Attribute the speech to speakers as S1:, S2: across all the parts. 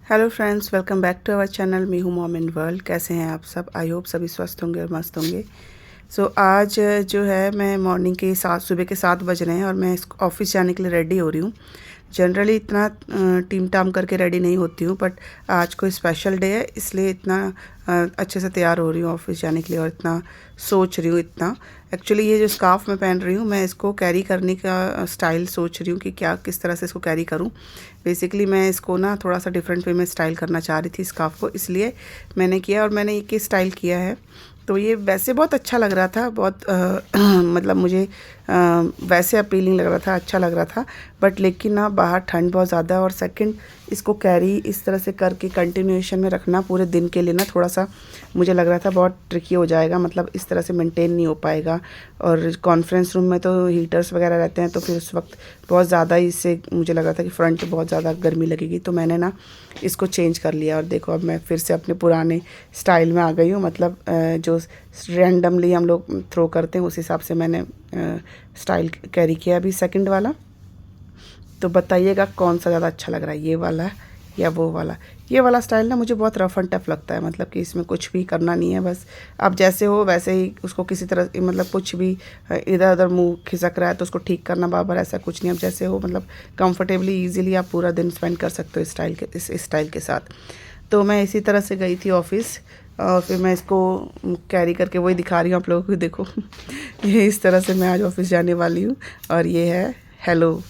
S1: Hello friends, welcome back to our channel. मी हूँ mom in world. कैसे हैं आप सब? आई होप सभी स्वस्थ होंगे और मस्त होंगे। आज जो है मैं मॉर्निंग के 7 बज रहे हैं और मैं ऑफिस जाने के लिए रेडी हो रही हूँ। जनरली इतना टीम टाम करके रेडी नहीं होती हूँ, बट आज कोई स्पेशल डे है इसलिए इतना अच्छे से तैयार हो रही हूँ ऑफिस जाने के लिए और इतना सोच रही हूँ इतना। एक्चुअली ये जो स्कार्फ़ मैं पहन रही हूँ, मैं इसको कैरी करने का स्टाइल सोच रही हूँ कि क्या किस तरह से इसको कैरी करूँ। बेसिकली मैं इसको ना थोड़ा सा डिफरेंट वे में स्टाइल करना चाह रही थी स्कार्फ़ को, इसलिए मैंने किया और मैंने एक स्टाइल किया है। तो ये वैसे बहुत अच्छा लग रहा था, बहुत मतलब मुझे वैसे अपीलिंग लग रहा था, अच्छा लग रहा था। बट लेकिन ना बाहर ठंड बहुत ज़्यादा है और सेकंड इसको कैरी इस तरह से करके कंटिन्यूएशन में रखना पूरे दिन के लिए ना थोड़ा सा मुझे लग रहा था बहुत ट्रिकी हो जाएगा, मतलब इस तरह से मेंटेन नहीं हो पाएगा। और कॉन्फ्रेंस रूम में तो हीटर्स वगैरह रहते हैं, तो फिर उस वक्त बहुत ज़्यादा इससे मुझे लग रहा था कि फ्रंट बहुत ज़्यादा गर्मी लगेगी। तो मैंने ना इसको चेंज कर लिया और देखो अब मैं फिर से अपने पुराने स्टाइल में आ गई हूँ। मतलब जो रैंडमली हम लोग थ्रो करते हैं उस हिसाब से मैंने स्टाइल कैरी किया अभी सेकंड वाला। तो बताइएगा कौन सा ज़्यादा अच्छा लग रहा है, ये वाला या वो वाला। ये वाला स्टाइल ना मुझे बहुत रफ़ एंड टफ लगता है, मतलब कि इसमें कुछ भी करना नहीं है, बस आप जैसे हो वैसे ही उसको किसी तरह, मतलब कुछ भी इधर उधर मुंह खिसक रहा है तो उसको ठीक करना बार-बार, ऐसा कुछ नहीं। आप जैसे हो मतलब कंफर्टेबली ईज़िली आप पूरा दिन स्पेंड कर सकते हो इस स्टाइल के साथ। तो मैं इसी तरह से गई थी ऑफ़िस और फिर मैं इसको कैरी करके वही दिखा रही हूँ आप लोगों को। देखो ये इस तरह से मैं आज ऑफ़िस जाने वाली हूँ और ये है हेलो।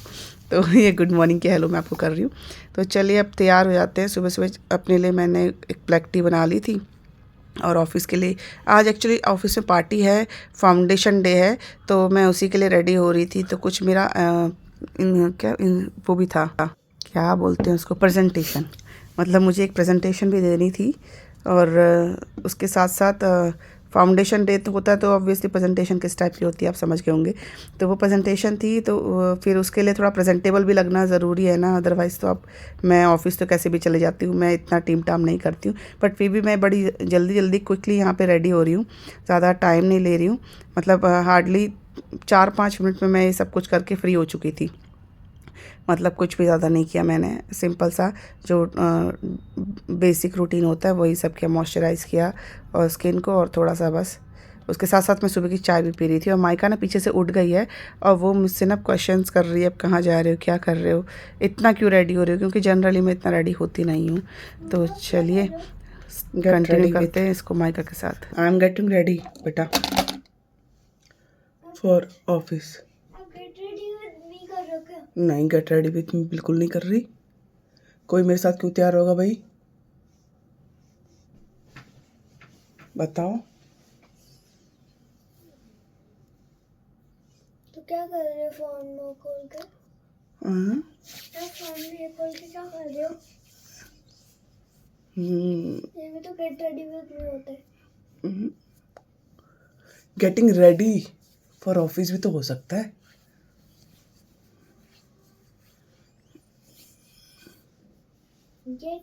S1: तो ये गुड मॉर्निंग की हेलो मैं आपको कर रही हूँ। तो चलिए अब तैयार हो जाते हैं। सुबह सुबह अपने लिए मैंने एक ब्लैक टी बना ली थी और ऑफ़िस के लिए आज एक्चुअली ऑफ़िस में पार्टी है, फाउंडेशन डे है, तो मैं उसी के लिए रेडी हो रही थी। तो कुछ मेरा वो भी था, क्या बोलते हैं उसको, प्रेजेंटेशन। मतलब मुझे एक प्रेजेंटेशन भी देनी थी और उसके साथ साथ फाउंडेशन डे तो होता है तो ऑब्वियसली प्रेजेंटेशन किस टाइप की होती है आप समझ गए होंगे। तो वो प्रेजेंटेशन थी, तो फिर उसके लिए थोड़ा प्रेजेंटेबल भी लगना ज़रूरी है ना, अदरवाइज़ तो आप, मैं ऑफ़िस तो कैसे भी चले जाती हूँ, मैं इतना टीम टाम नहीं करती हूँ। बट फिर भी मैं बड़ी जल्दी जल्दी क्विकली यहाँ पे रेडी हो रही हूँ, ज़्यादा टाइम नहीं ले रही हूँ। मतलब हार्डली 4-5 मिनट में मैं ये सब कुछ करके फ्री हो चुकी थी। मतलब कुछ भी ज़्यादा नहीं किया मैंने, सिंपल सा जो बेसिक रूटीन होता है वही सब किया। मॉइस्चराइज़ किया और स्किन को, और थोड़ा सा बस उसके साथ साथ मैं सुबह की चाय भी पी रही थी। और माइका ना पीछे से उठ गई है और वो मुझसे ना क्वेश्चंस कर रही है, अब कहाँ जा रहे हो, क्या कर रहे हो, इतना क्यों रेडी हो रहे हो, क्योंकि जनरली मैं इतना रेडी होती नहीं हूँ। तो चलिए कंटिन्यू करते हैं इसको माइका के साथ। आई एम गेटिंग रेडी बेटा फॉर ऑफिस। नहीं, गेट रेडी विथ मी बिल्कुल नहीं कर रही। कोई मेरे साथ क्यों तैयार होगा भाई, बताओ।
S2: तो क्या कर रहे हो फोन में खोल के? फोन में खोल के क्या कर रहे हो? ये भी तो गेट रेडी विद मी होता है।
S1: गेटिंग रेडी फॉर ऑफिस भी तो हो सकता है।
S2: गेट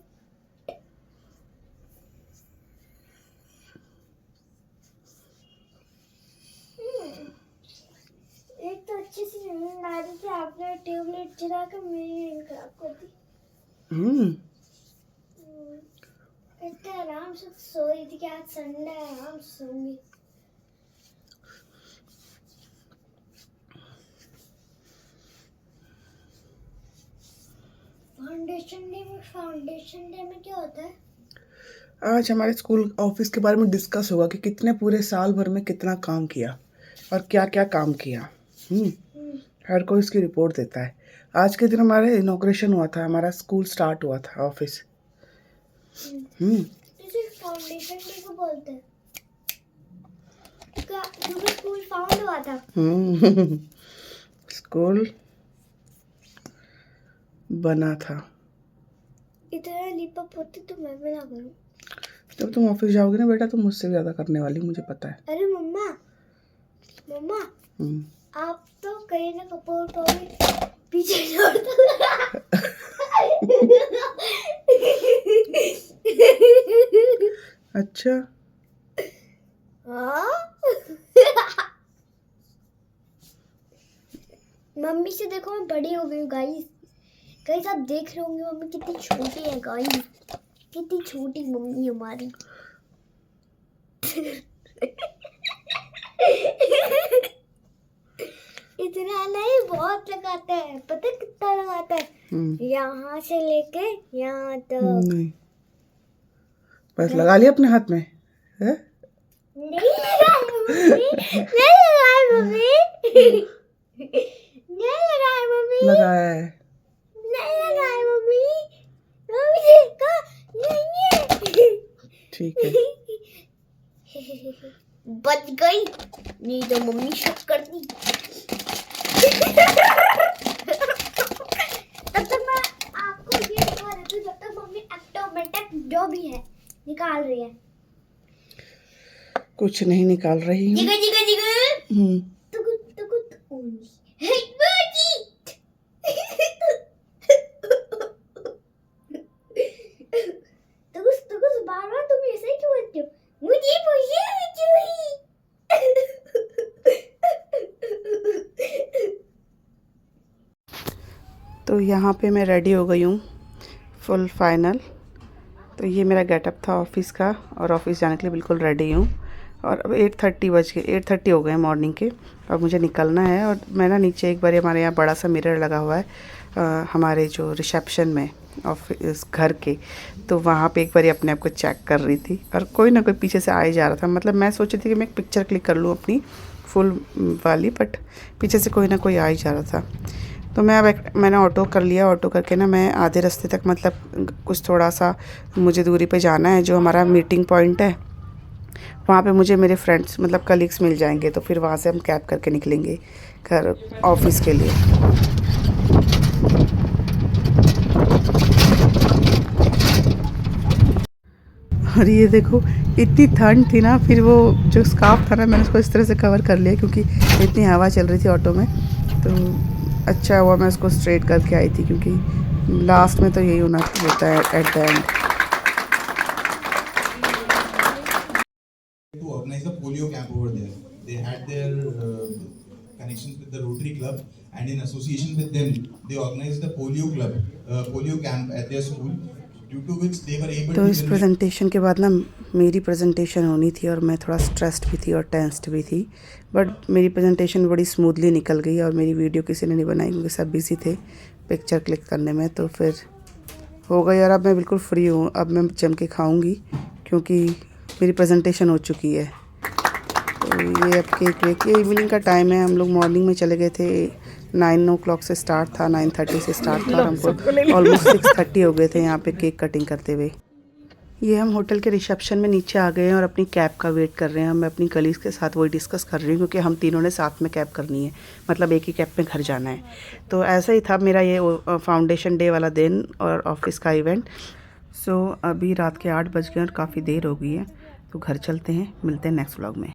S2: एक तो अच्छी सी नींद आ रही थी, आपने ट्यूबलाइट जला कर मेरी नींद खराब कर दी। इतने आराम से सो रही थी कि आज संडे है, आराम से सोऊंगी। फाउंडेशन डे में क्या होता है? आज हमारे स्कूल ऑफिस के बारे में डिस्कस होगा कि कितने पूरे साल भर में कितना काम किया और क्या क्या काम किया। हर कोई इसकी रिपोर्ट देता है। आज के दिन हमारे इनॉग्रेशन हुआ था, हमारा स्कूल स्टार्ट हुआ था ऑफिस। फाउंडेशन डे को बोलते हैं क्योंकि स्कूल फाउंड हुआ था। स्कूल बना था। इतना लिपअप होती तो मैं भी ना करूं। जब तुम ऑफिस जाओगे ना बेटा, तुम मुझसे भी ज्यादा करने वाली, मुझे पता है। अरे मम्मा, मम्मा आप तो कहीं ना कपूर को भी पीछे छोड़ दो। अच्छा हाँ। मम्मी से देखो मैं बड़ी हो गई हूँ गाइस, गाइस आप देख रहे होंगे मम्मी कितनी छोटी है गाइस, कितनी छोटी मम्मी हमारी। इतना नहीं, बहुत लगाता है, पता कितना लगाता है? यहाँ से लेके यहाँ तक। नहीं बस लगा लिया अपने हाथ में है? नहीं लगाया मम्मी, नहीं लगाया मम्मी, नहीं लगाया मम्मी, लगाया है, नहीं लगाया मम्मी, मम्मी देखा नहीं है। ठीक है बच गई, नहीं तो मम्मी शक करती। तब तक मैं आपको ये दिखा देती हूँ, जब तक मम्मी ऑटोमेटिक जो भी है निकाल रही है। कुछ नहीं निकाल रही हूँ। जिगर जिगर जिगर। तुकुत तुकुत ओनी। हे बची। तुकुत तुकुत बार-बार तुम ऐसे क्यों करते हो? मुझे पूछिए चूही। तो यहाँ पे मैं रेडी हो गई हूँ फुल फाइनल। तो ये मेरा गेटअप था ऑफिस का, और ऑफिस जाने के लिए बिल्कुल रेडी हूँ। और अब 8:30 बज गए, 8:30 हो गए मॉर्निंग के, और मुझे निकलना है। और मैं ना नीचे एक बार, हमारे यहाँ बड़ा सा मिरर लगा हुआ है हमारे जो रिसेप्शन में ऑफिस घर के, तो वहाँ पे एक बार अपने आप को चेक कर रही थी, और कोई ना कोई पीछे से आ ही जा रहा था। मतलब मैं सोची थी कि मैं एक पिक्चर क्लिक कर लूँ अपनी फुल वाली, बट पीछे से कोई ना कोई आ ही जा रहा था। तो मैंने ऑटो कर लिया। ऑटो करके ना मैं आधे रास्ते तक, मतलब कुछ थोड़ा सा मुझे दूरी पे जाना है, जो हमारा मीटिंग पॉइंट है वहाँ पे मुझे मेरे फ्रेंड्स मतलब कलीग्स मिल जाएंगे, तो फिर वहाँ से हम कैब करके निकलेंगे घर ऑफिस के लिए। और ये देखो इतनी ठंड थी ना, फिर वो जो स्कार्फ था ना मैंने उसको इस तरह से कवर कर लिया, क्योंकि इतनी हवा चल रही थी ऑटो में। तो अच्छा हुआ मैं उसको स्ट्रेट करके आई थी, क्योंकि लास्ट में तो यही होना होता है at the end.
S3: To organize a polio camp over there. They had their connections with the Rotary Club, and in association with them, they organized the polio camp at their school. Due to which they were able
S1: तो इस presentation के बाद ना मेरी presentation होनी थी, और मैं थोड़ा स्ट्रेस्ड भी थी और टेंस्ड भी थी, बट मेरी प्रेजेंटेशन बड़ी स्मूथली निकल गई। और मेरी वीडियो किसी ने नहीं बनाई, क्योंकि सब बिजी थे पिक्चर क्लिक करने में। तो फिर हो गई, और अब मैं बिल्कुल फ्री हूँ। अब मैं जम के खाऊँगी, क्योंकि मेरी प्रेजेंटेशन हो चुकी है। तो ये अब केक वेक, ये इवनिंग का टाइम है। हम लोग मॉर्निंग में चले गए थे, 9 o'clock से स्टार्ट था, 9:30 से स्टार्ट था, और हमको ऑलमोस्ट 6:30 हो गए थे यहाँ पे केक कटिंग करते हुए। ये हम होटल के रिसेप्शन में नीचे आ गए हैं और अपनी कैब का वेट कर रहे हैं। मैं अपनी कलीग्स के साथ वही डिस्कस कर रही हूँ, क्योंकि हम तीनों ने साथ में कैब करनी है, मतलब एक ही कैब में घर जाना है। तो ऐसा ही था मेरा ये फाउंडेशन डे वाला दिन और ऑफिस का इवेंट। सो अभी रात के 8 बज गए और काफ़ी देर हो गई है, तो घर चलते हैं। मिलते हैं नेक्स्ट व्लॉग में।